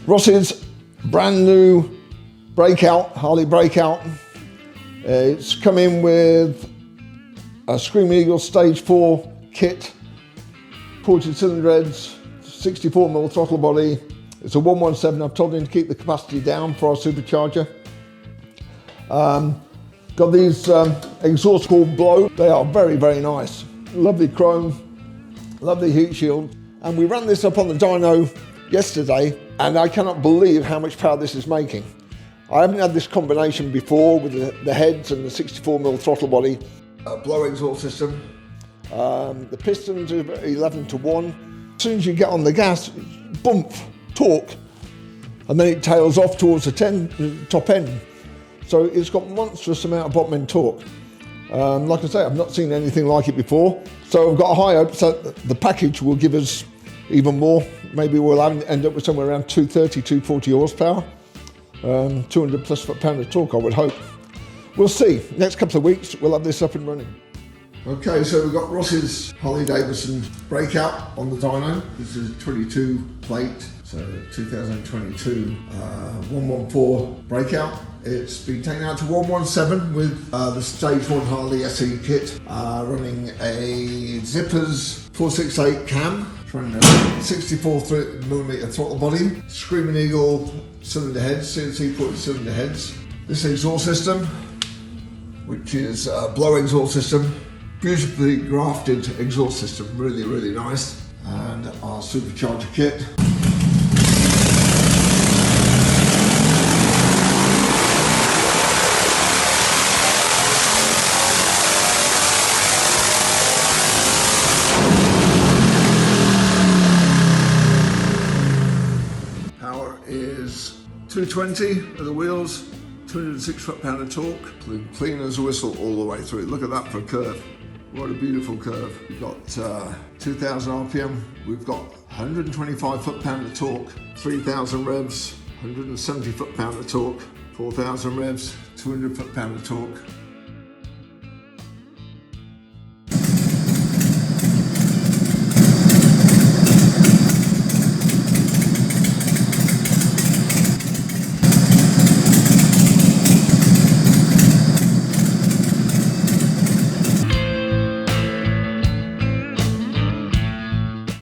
Ross's brand new Breakout, Harley Breakout. It's come in with a Screaming Eagle Stage 4 kit, 40 cylinder heads, 64mm throttle body. It's a 117. I've told him to keep the capacity down for our supercharger. Got these exhausts called Blow. They are very, very nice. Lovely chrome, lovely heat shield. And we ran this up on the dyno yesterday, and I cannot believe how much power this is making. I haven't had this combination before with the heads and the 64mm throttle body. Blow exhaust system. The pistons are 11:1. As soon as you get on the gas, bump, torque, and then it tails off towards the top end. So it's got monstrous amount of bottom end torque. Like I say, I've not seen anything like it before. So I've got high hopes that the package will give us even more. Maybe we'll end up with somewhere around 230, 240 horsepower. 200 plus foot-pound of torque, I would hope. We'll see. Next couple of weeks, we'll have this up and running. Okay, so we've got Ross's Harley-Davidson Breakout on the dyno. This is a 22 plate, so 2022 114 Breakout. It's been taken out to 117 with the Stage 1 Harley SE kit, running a Zippers 468 cam, running a 64mm throttle body, Screaming Eagle cylinder heads, CNC 40 cylinder heads. This exhaust system, which is a Blow exhaust system, beautifully grafted exhaust system, really, really nice. And our supercharger kit. Power is 220 at the wheels, 206 foot-pound of torque, clean as a whistle all the way through. Look at that for a curve. What a beautiful curve. We've got 2,000 RPM. We've got 125 foot-pound of torque, 3,000 revs, 170 foot-pound of torque, 4,000 revs, 200 foot-pound of torque.